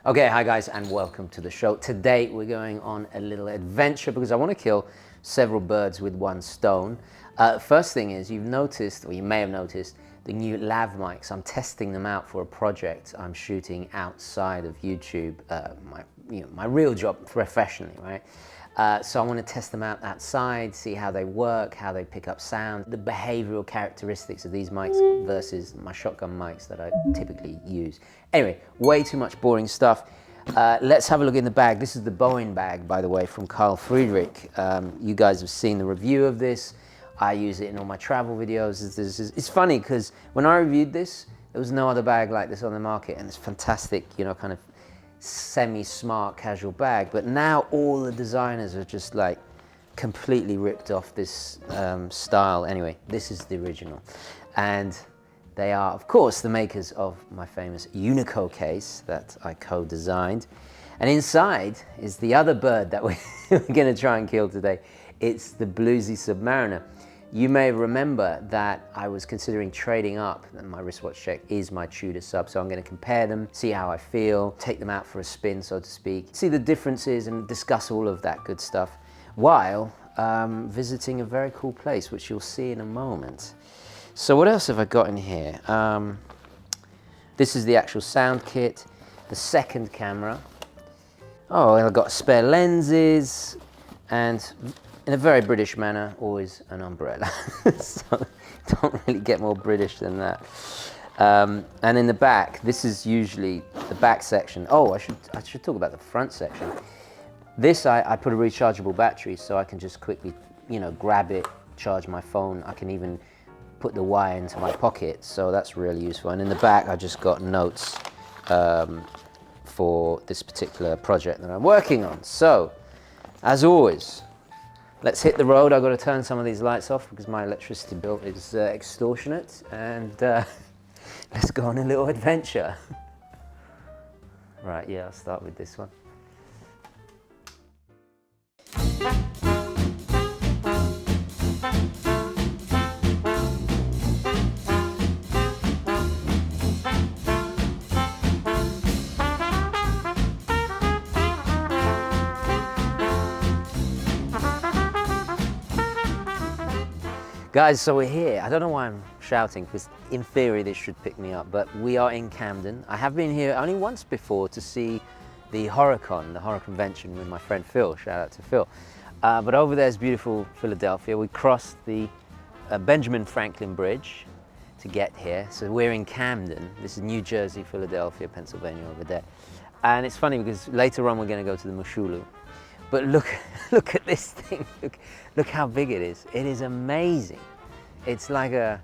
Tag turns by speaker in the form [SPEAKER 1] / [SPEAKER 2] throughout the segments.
[SPEAKER 1] Okay, hi guys, and welcome to the show. Today we're going on a little adventure because I want to kill several birds with one stone. First thing is, you've noticed, or you may have noticed, the new lav mics. I'm testing them out for a project I'm shooting outside of YouTube, my real job professionally, right? So I want to test them out outside, see how they work, how they pick up sound, the behavioral characteristics of these mics versus my shotgun mics that I typically use. Anyway, way too much boring stuff. Let's have a look in the bag. This is the Boeing bag, by the way, from Carl Friedrich. You guys have seen the review of this. I use it in all my travel videos. It's funny because when I reviewed this, there was no other bag like this on the market, and it's fantastic, you know, kind of semi-smart casual bag. But now all the designers are just like completely ripped off this style. Anyway, this is the original, and they are, of course, the makers of my famous Unico case that I co-designed. And inside is the other bird that we're going to try and kill today. It's the Bluesy Submariner. You may remember that I was considering trading up, and my wristwatch check is my Tudor Sub, so I'm going to compare them, see how I feel, take them out for a spin, so to speak, see the differences and discuss all of that good stuff while visiting a very cool place, which you'll see in a moment. So what else have I got in here? This is the actual sound kit, the second camera. Oh, and I've got spare lenses, and in a very British manner, always an umbrella. So don't really get more British than that. And in the back, this is usually the back section. Oh, I should talk about the front section. This, I put a rechargeable battery so I can just quickly, you know, grab it, charge my phone. I can even put the wire into my pocket, so that's really useful. And in the back, I just got notes for this particular project that I'm working on. So, as always, let's hit the road. I've got to turn some of these lights off because my electricity bill is extortionate, and let's go on a little adventure. Right, yeah, I'll start with this one. Guys, so we're here. I don't know why I'm shouting, because in theory this should pick me up, but we are in Camden. I have been here only once before to see the HorrorCon, the horror convention with my friend Phil. Shout out to Phil. But over there is beautiful Philadelphia. We crossed the Benjamin Franklin Bridge to get here. So we're in Camden. This is New Jersey, Philadelphia, Pennsylvania over there. And it's funny because later on we're going to go to the Mushulu. But look at this thing. Look how big it is. It is amazing. It's like a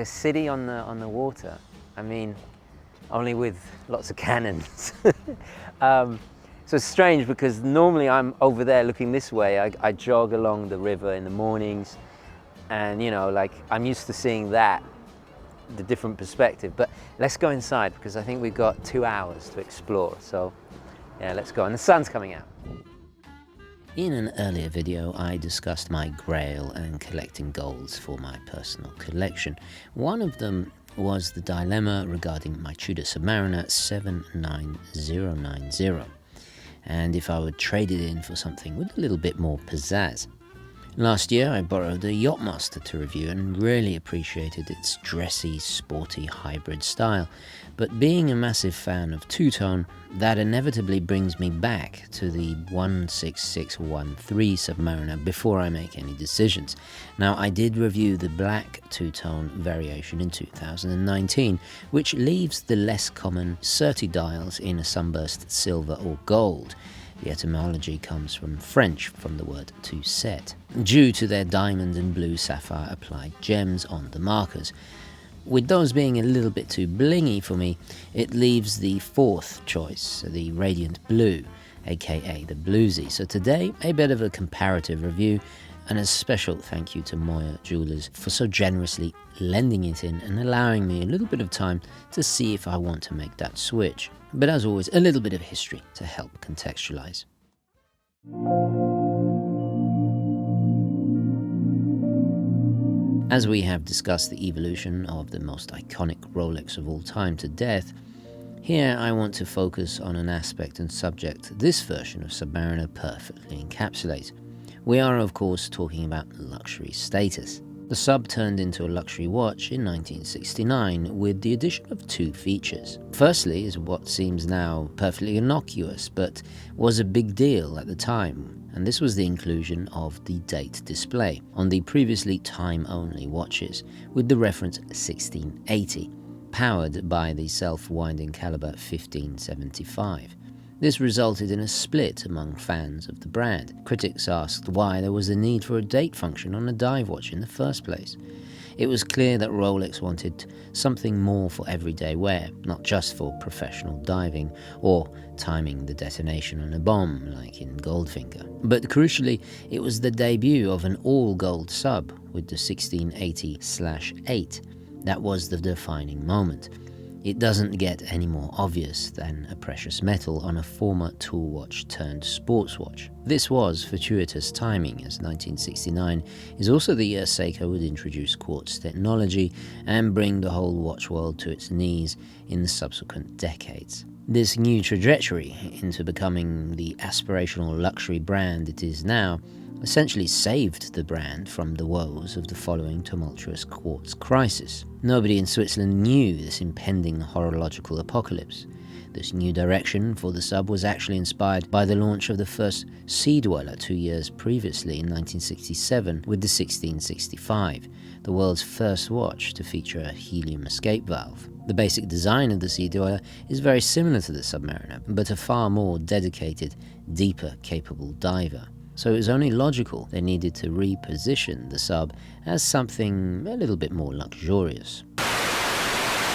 [SPEAKER 1] city on the water. I mean, only with lots of cannons. So it's strange because normally I'm over there looking this way. I jog along the river in the mornings, and you know, like I'm used to seeing that, the different perspective. But let's go inside because I think we've got 2 hours to explore. So yeah, let's go. And the sun's coming out. In an earlier video, I discussed my grail and collecting goals for my personal collection. One of them was the dilemma regarding my Tudor Submariner 79090, and if I would trade it in for something with a little bit more pizzazz. Last year, I borrowed the Yachtmaster to review and really appreciated its dressy, sporty hybrid style. But being a massive fan of two-tone, that inevitably brings me back to the 16613 Submariner before I make any decisions. Now, I did review the black two-tone variation in 2019, which leaves the less common Surti dials in a sunburst silver or gold. The etymology comes from French, from the word to set, due to their diamond and blue sapphire applied gems on the markers. With those being a little bit too blingy for me, it leaves the fourth choice, the radiant blue, aka the Bluesy. So today, a bit of a comparative review, and a special thank you to Moya Jewelers for so generously lending it in and allowing me a little bit of time to see if I want to make that switch. But as always, a little bit of history to help contextualize. As we have discussed the evolution of the most iconic Rolex of all time to death, Here I want to focus on an aspect and subject this version of Submariner perfectly encapsulates. We are of course talking about luxury status. The sub turned into a luxury watch in 1969 with the addition of two features. Firstly is what seems now perfectly innocuous but was a big deal at the time, and this was the inclusion of the date display on the previously time-only watches with the reference 1680, powered by the self-winding caliber 1575. This resulted in a split among fans of the brand. Critics asked why there was a need for a date function on a dive watch in the first place. It was clear that Rolex wanted something more for everyday wear, not just for professional diving or timing the detonation on a bomb like in Goldfinger. But crucially, it was the debut of an all-gold sub with the 1680/8 that was the defining moment. It doesn't get any more obvious than a precious metal on a former tool watch turned sports watch. This was fortuitous timing, as 1969 is also the year Seiko would introduce quartz technology and bring the whole watch world to its knees in the subsequent decades. This new trajectory into becoming the aspirational luxury brand it is now essentially saved the brand from the woes of the following tumultuous quartz crisis. Nobody in Switzerland knew this impending horological apocalypse. This new direction for the sub was actually inspired by the launch of the first Sea Dweller 2 years previously in 1967 with the 1665, the world's first watch to feature a helium escape valve. The basic design of the Sea Dweller is very similar to the Submariner, but a far more dedicated, deeper capable diver. So it was only logical they needed to reposition the sub as something a little bit more luxurious.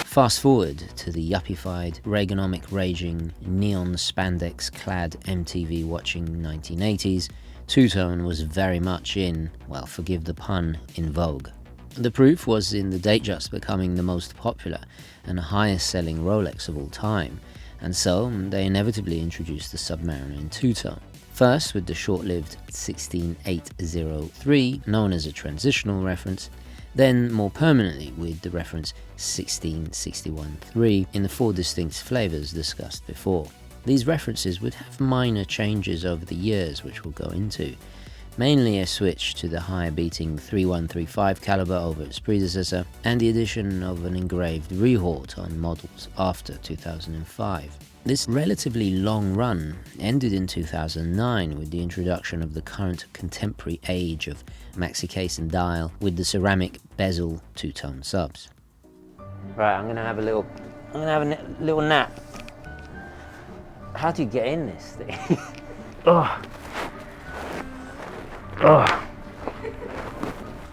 [SPEAKER 1] Fast forward to the yuppified, Reaganomic raging, neon spandex-clad MTV watching 1980s, two-tone was very much in, well, forgive the pun, in vogue. The proof was in the Datejust becoming the most popular and highest-selling Rolex of all time, and so they inevitably introduced the Submariner in two-tone. First with the short-lived 16803, known as a transitional reference, then more permanently with the reference 16613 in the four distinct flavors discussed before. These references would have minor changes over the years, which we'll go into. Mainly a switch to the higher beating 3135 caliber over its predecessor, and the addition of an engraved rehort on models after 2005. This relatively long run ended in 2009 with the introduction of the current contemporary age of maxi case and dial with the ceramic bezel two-tone subs. Right, I'm gonna have a little nap. How do you get in this thing? Oh.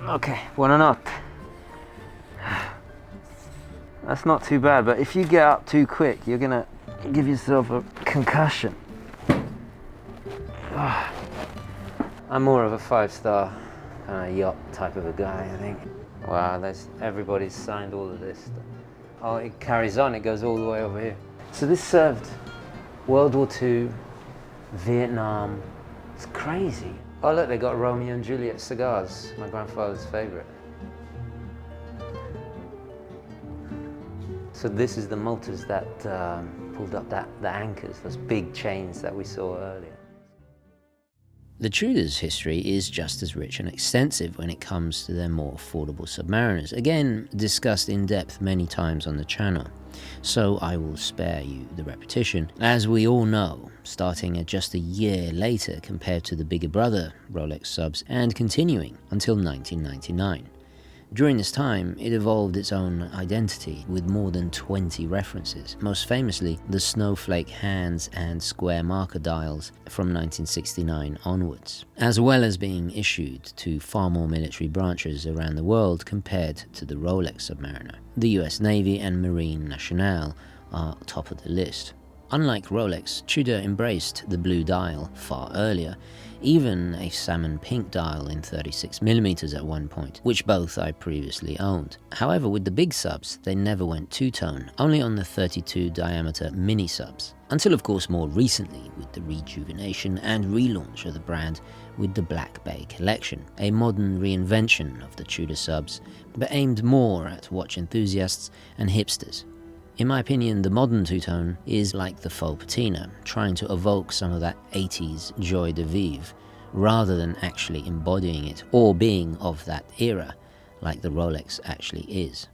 [SPEAKER 1] Okay, buona notte. That's not too bad, but if you get up too quick, you're gonna give yourself a concussion. I'm more of a 5-star kind of yacht type of a guy, I think. Wow, everybody's signed all of this stuff. Oh, it carries on, it goes all the way over here. So this served World War II, Vietnam. It's crazy. Oh look, they got Romeo and Juliet cigars, my grandfather's favorite. So this is the motors that pulled up the anchors, those big chains that we saw earlier. The Tudors' history is just as rich and extensive when it comes to their more affordable submariners, again discussed in depth many times on the channel, so I will spare you the repetition. As we all know, starting at just a year later compared to the bigger brother Rolex subs and continuing until 1999. During this time, it evolved its own identity with more than 20 references, most famously the snowflake hands and square marker dials from 1969 onwards, as well as being issued to far more military branches around the world compared to the Rolex Submariner. The US Navy and Marine Nationale are top of the list. Unlike Rolex, Tudor embraced the blue dial far earlier, even a salmon pink dial in 36mm at one point, which both I previously owned. However, with the big subs, they never went two-tone, only on the 32 diameter mini subs. Until of course more recently with the rejuvenation and relaunch of the brand with the Black Bay collection, a modern reinvention of the Tudor subs, but aimed more at watch enthusiasts and hipsters.
[SPEAKER 2] In my opinion, the modern two-tone is like the faux patina, trying to evoke some of that 80s joie de vivre, rather than actually embodying it or being of that era, like the Rolex actually is.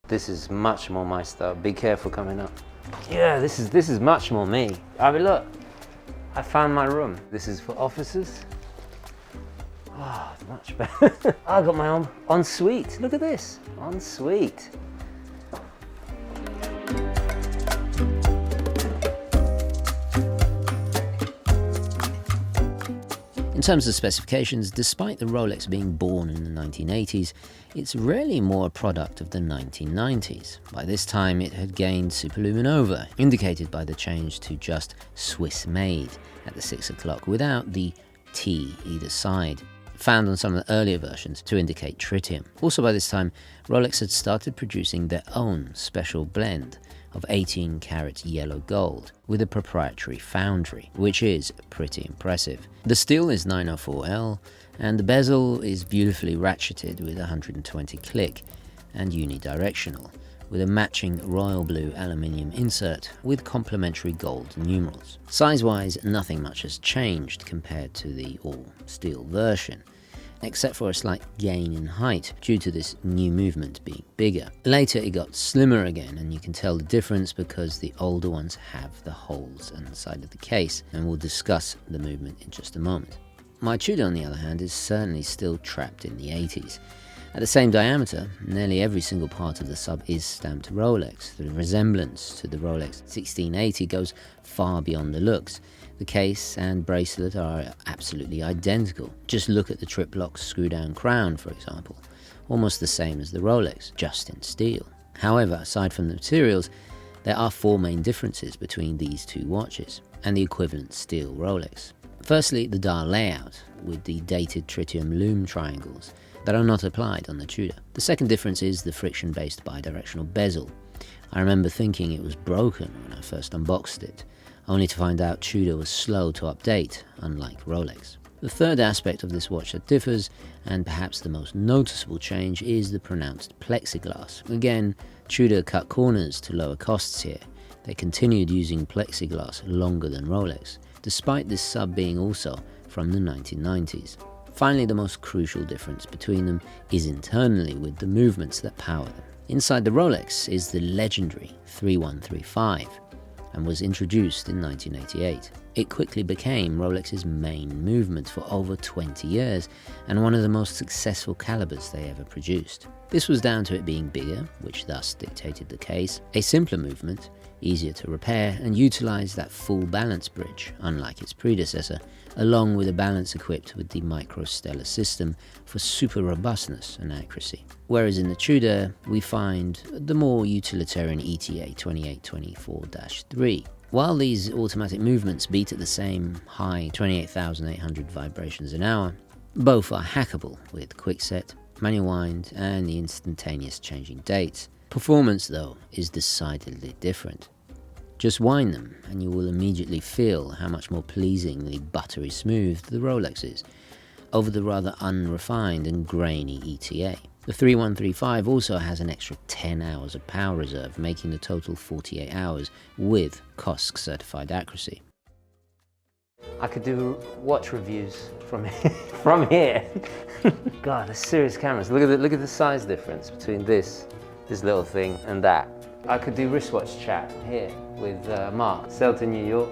[SPEAKER 1] This is much more my style. Be careful coming up. Yeah, this is much more me. I mean, look, I found my room. This is for officers. Oh, much better. I got my own ensuite. Look at this, ensuite.
[SPEAKER 2] In terms of specifications, despite the Rolex being born in the 1980s, it's really more a product of the 1990s. By this time, it had gained superluminova, indicated by the change to just Swiss-made at the 6 o'clock, without the T either side, found on some of the earlier versions to indicate tritium. Also by this time, Rolex had started producing their own special blend of 18-karat yellow gold with a proprietary foundry, which is pretty impressive. The steel is 904L, and the bezel is beautifully ratcheted with 120 click and unidirectional, with a matching royal blue aluminium insert with complementary gold numerals. Size-wise, nothing much has changed compared to the all-steel version, except for a slight gain in height due to this new movement being bigger. Later it got slimmer again, and you can tell the difference because the older ones have the holes on the side of the case, and we'll discuss the movement in just a moment. My Tudor, on the other hand, is certainly still trapped in the 80s. At the same diameter, nearly every single part of the sub is stamped Rolex. The resemblance to the Rolex 1680 goes far beyond the looks. The case and bracelet are absolutely identical. Just look at the triplock screw-down crown, for example. Almost the same as the Rolex, just in steel. However, aside from the materials, there are 4 main differences between these two watches and the equivalent steel Rolex. Firstly, the dial layout, with the dated tritium lume triangles that are not applied on the Tudor. The second difference is the friction-based bidirectional bezel. I remember thinking it was broken when I first unboxed it, only to find out Tudor was slow to update, unlike Rolex. The third aspect of this watch that differs, and perhaps the most noticeable change, is the pronounced plexiglass. Again, Tudor cut corners to lower costs here. They continued using plexiglass longer than Rolex, despite this sub being also from the 1990s. Finally, the most crucial difference between them is internally with the movements that power them. Inside the Rolex is the legendary 3135, and was introduced in 1988. It quickly became Rolex's main movement for over 20 years, and one of the most successful calibers they ever produced. This was down to it being bigger, which thus dictated the case, a simpler movement, easier to repair, and utilized that full balance bridge, unlike its predecessor, along with a balance equipped with the microstellar system for super robustness and accuracy. Whereas in the Tudor, we find the more utilitarian ETA 2824-3. While these automatic movements beat at the same high 28,800 vibrations an hour, both are hackable with quickset, manual wind, and the instantaneous changing dates. Performance, though, is decidedly different. Just wind them and you will immediately feel how much more pleasingly buttery smooth the Rolex is, over the rather unrefined and grainy ETA. The 3135 also has an extra 10 hours of power reserve, making the total 48 hours with COSC certified accuracy.
[SPEAKER 1] I could do watch reviews from from here. God, they're serious cameras. Look at the size difference between this little thing and that. I could do wristwatch chat here with Mark. Sail to New York.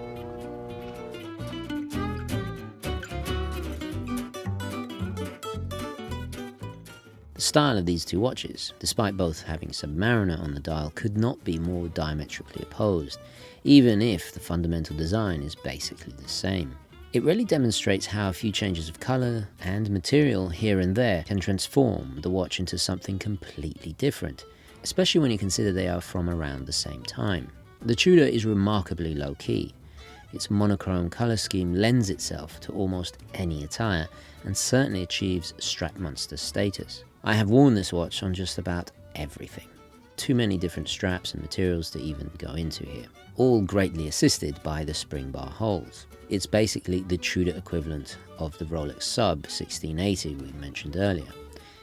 [SPEAKER 2] The style of these two watches, despite both having Submariner on the dial, could not be more diametrically opposed, even if the fundamental design is basically the same. It really demonstrates how a few changes of colour and material here and there can transform the watch into something completely different, especially when you consider they are from around the same time. The Tudor is remarkably low-key. Its monochrome colour scheme lends itself to almost any attire, and certainly achieves strap monster status. I have worn this watch on just about everything. Too many different straps and materials to even go into here, all greatly assisted by the spring bar holes. It's basically the Tudor equivalent of the Rolex Sub 1680 we mentioned earlier.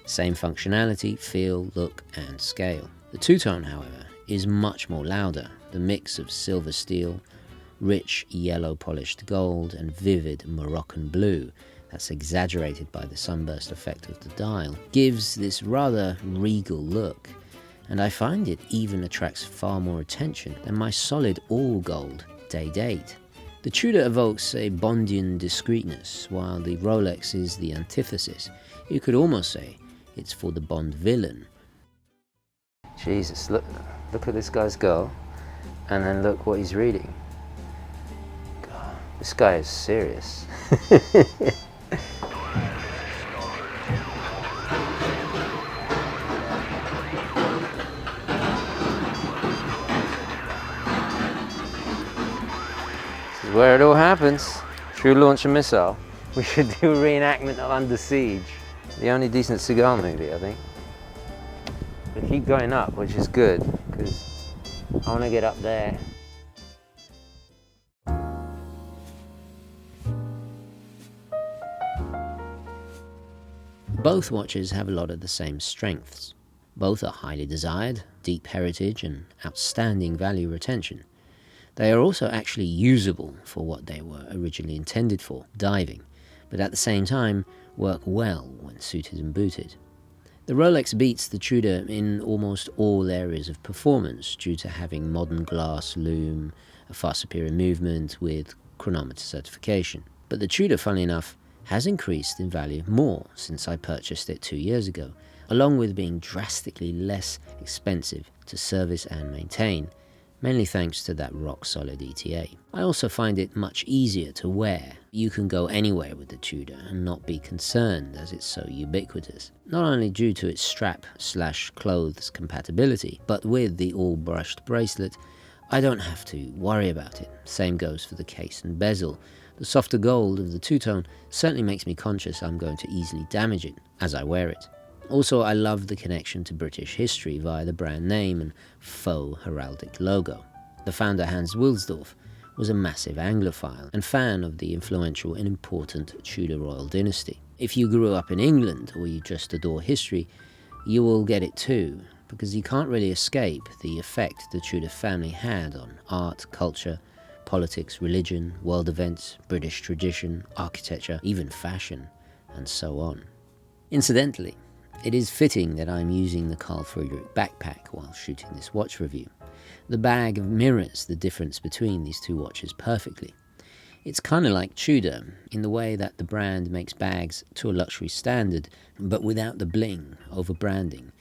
[SPEAKER 2] Same functionality, feel, look, and scale. The two-tone, however, is much more louder. The mix of silver steel, rich yellow polished gold, and vivid Moroccan blue that's exaggerated by the sunburst effect of the dial gives this rather regal look, and I find it even attracts far more attention than my solid all gold day date. The Tudor evokes a Bondian discreetness, while the Rolex is the antithesis. You could almost say it's for the Bond villain.
[SPEAKER 1] Jesus, look at this guy's go, and then look what he's reading. God, this guy is serious. This is where it all happens. Should we launch a missile? We should do a reenactment of Under Siege. The only decent cigar movie, I think. We keep going up, which is good, because I want to get up there.
[SPEAKER 2] Both watches have a lot of the same strengths. Both are highly desired, deep heritage, and outstanding value retention. They are also actually usable for what they were originally intended for, diving, but at the same time work well when suited and booted. The Rolex beats the Tudor in almost all areas of performance due to having modern glass lume, a far superior movement with chronometer certification. But the Tudor, funnily enough, has increased in value more since I purchased it 2 years ago, along with being drastically less expensive to service and maintain, mainly thanks to that rock-solid ETA. I also find it much easier to wear. You can go anywhere with the Tudor and not be concerned as it's so ubiquitous, not only due to its strap/clothes compatibility, but with the all-brushed bracelet, I don't have to worry about it. Same goes for the case and bezel. The softer gold of the two-tone certainly makes me conscious I'm going to easily damage it as I wear it. Also, I love the connection to British history via the brand name and faux heraldic logo. The founder Hans Wilsdorf was a massive Anglophile and fan of the influential and important Tudor royal dynasty. If you grew up in England or you just adore history, you will get it too, because you can't really escape the effect the Tudor family had on art, culture, politics, religion, world events, British tradition, architecture, even fashion, and so on. Incidentally, it is fitting that I'm using the Carl Friedrich backpack while shooting this watch review. The bag mirrors the difference between these two watches perfectly. It's kind of like Tudor in the way that the brand makes bags to a luxury standard, but without the bling, over-branding,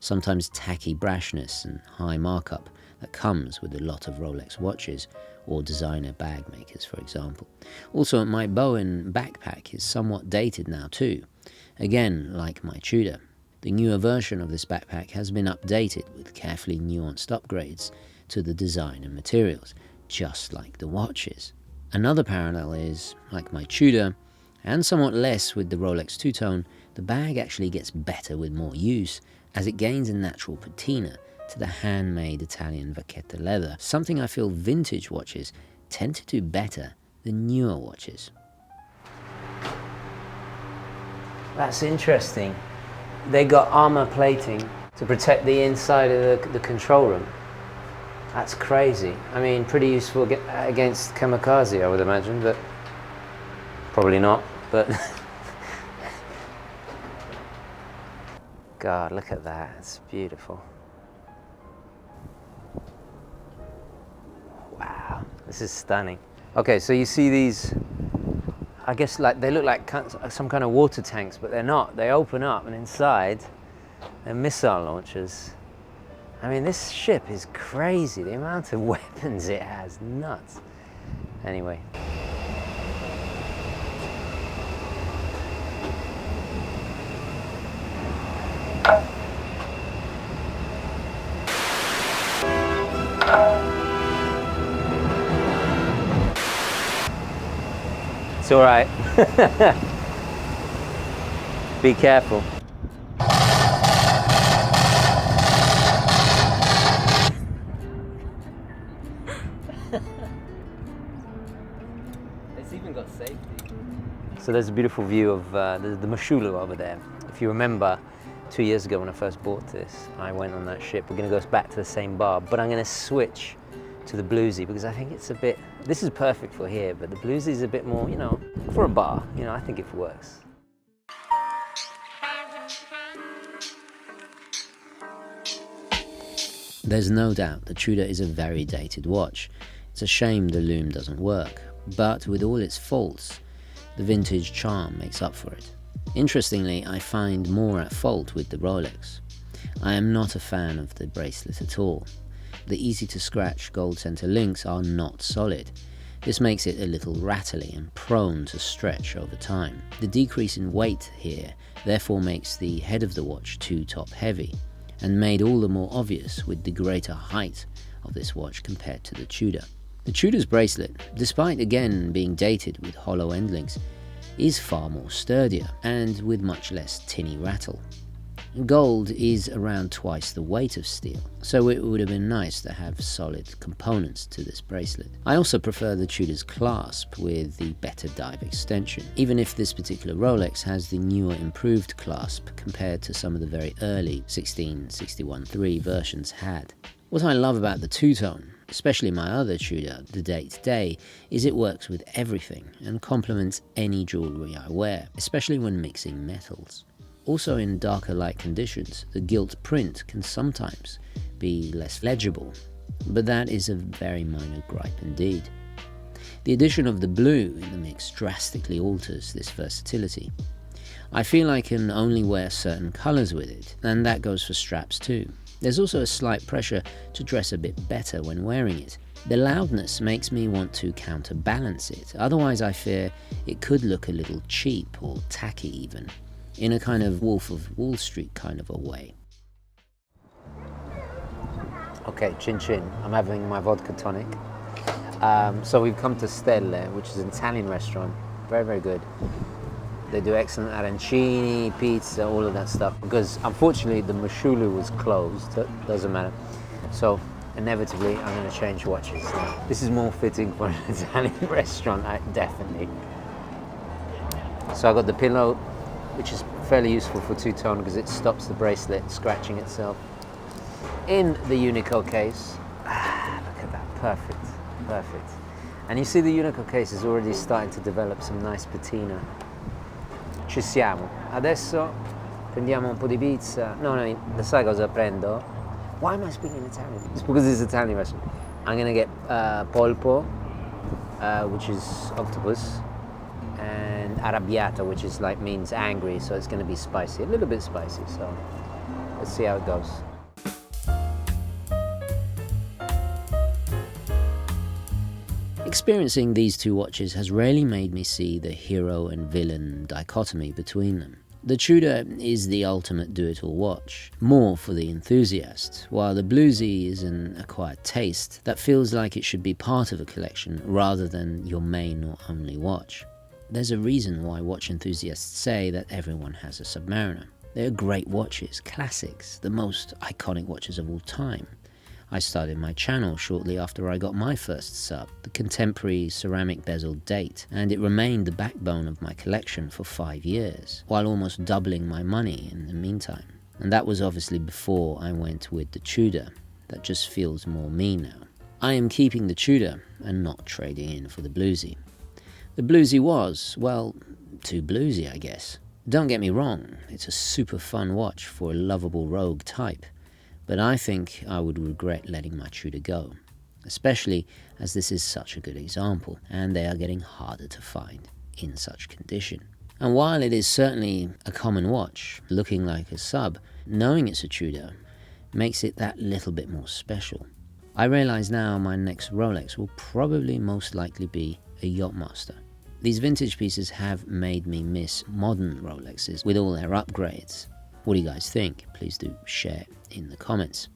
[SPEAKER 2] sometimes tacky brashness and high markup that comes with a lot of Rolex watches or designer bag makers, for example. Also, my Bowen backpack is somewhat dated now too. Again, like my Tudor. The newer version of this backpack has been updated with carefully nuanced upgrades to the design and materials, just like the watches. Another parallel is, like my Tudor, and somewhat less with the Rolex two-tone, the bag actually gets better with more use as it gains a natural patina to the handmade Italian vachetta leather, something I feel vintage watches tend to do better than newer watches.
[SPEAKER 1] That's interesting. They got armor plating to protect the inside of the control room. That's crazy. I mean, pretty useful against kamikaze, I would imagine, but probably not. But God, look at that. It's beautiful. Wow, this is stunning. Okay, so you see these, I guess like they look like some kind of water tanks, but they're not. They open up and inside they're missile launchers. I mean, this ship is crazy. The amount of weapons it has, nuts. Anyway. It's all right. Be careful. It's even got safety. So there's a beautiful view of the Mashulu over there. If you remember, 2 years ago when I first bought this, I went on that ship. We're going to go back to the same bar, but I'm going to switch to the Bluesy because I think it's a bit, this is perfect for here, but the Bluesy is a bit more, you know, for a bar, you know, I think it works.
[SPEAKER 2] There's no doubt the Tudor is a very dated watch. It's a shame the lume doesn't work, but with all its faults, the vintage charm makes up for it. Interestingly, I find more at fault with the Rolex. I am not a fan of the bracelet at all. The easy-to-scratch gold center links are not solid. This makes it a little rattly and prone to stretch over time. The decrease in weight here therefore makes the head of the watch too top-heavy, and made all the more obvious with the greater height of this watch compared to the Tudor. The Tudor's bracelet, despite again being dated with hollow end links, is far more sturdier and with much less tinny rattle. Gold is around twice the weight of steel, so it would have been nice to have solid components to this bracelet. I also prefer the Tudor's clasp with the better dive extension, even if this particular Rolex has the newer improved clasp compared to some of the very early 1661-3 versions had. What I love about the two-tone, especially my other Tudor, the Date-Day, is it works with everything and complements any jewellery I wear, especially when mixing metals. Also in darker light conditions, the gilt print can sometimes be less legible, but that is a very minor gripe indeed. The addition of the blue in the mix drastically alters this versatility. I feel I can only wear certain colours with it, and that goes for straps too. There's also a slight pressure to dress a bit better when wearing it. The loudness makes me want to counterbalance it, otherwise I fear it could look a little cheap or tacky even, in a kind of Wolf of Wall Street kind of a way.
[SPEAKER 1] Okay, chin chin, I'm having my vodka tonic. So we've come to Stelle, which is an Italian restaurant, very, very good. They do excellent arancini, pizza, all of that stuff. Because unfortunately the Mashulu was closed, doesn't matter. So inevitably I'm going to change watches now. This is more fitting for an Italian restaurant, definitely. So I got the pillow, which is fairly useful for two-tone because it stops the bracelet scratching itself. In the Unico case, look at that, perfect, perfect. And you see the Unico case is already starting to develop some nice patina. Ci siamo. Adesso prendiamo un po' di pizza. No, sai cosa prendo? Why am I speaking Italian? It's because it's Italian restaurant. I'm gonna get polpo, which is octopus, and arrabbiata, which is like means angry, so it's going to be spicy, a little bit spicy, so let's see how it goes.
[SPEAKER 2] Experiencing these two watches has really made me see the hero and villain dichotomy between them. The Tudor is the ultimate do-it-all watch, more for the enthusiast, while the Bluesy is an acquired taste that feels like it should be part of a collection rather than your main or only watch. There's a reason why watch enthusiasts say that everyone has a Submariner. They're great watches, classics, the most iconic watches of all time. I started my channel shortly after I got my first sub, the contemporary ceramic bezel Date, and it remained the backbone of my collection for 5 years, while almost doubling my money in the meantime. And that was obviously before I went with the Tudor, that just feels more me now. I am keeping the Tudor and not trading in for the Bluesy. The Bluesy was, well, too bluesy, I guess. Don't get me wrong, it's a super fun watch for a lovable rogue type, but I think I would regret letting my Tudor go, especially as this is such a good example, and they are getting harder to find in such condition. And while it is certainly a common watch, looking like a sub, knowing it's a Tudor makes it that little bit more special. I realise now my next Rolex will probably most likely be a Yachtmaster. These vintage pieces have made me miss modern Rolexes with all their upgrades. What do you guys think? Please do share in the comments.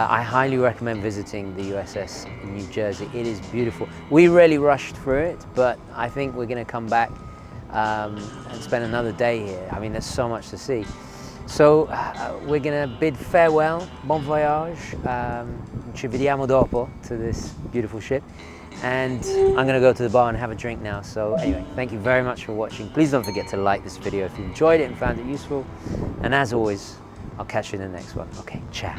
[SPEAKER 1] I highly recommend visiting the USS New Jersey. It is beautiful. We really rushed through it, but I think we're going to come back and spend another day here. I mean, there's so much to see. So we're going to bid farewell, bon voyage, ci vediamo dopo, to this beautiful ship. And I'm going to go to the bar and have a drink now. So anyway, thank you very much for watching. Please don't forget to like this video if you enjoyed it and found it useful. And as always, I'll catch you in the next one. Okay, ciao.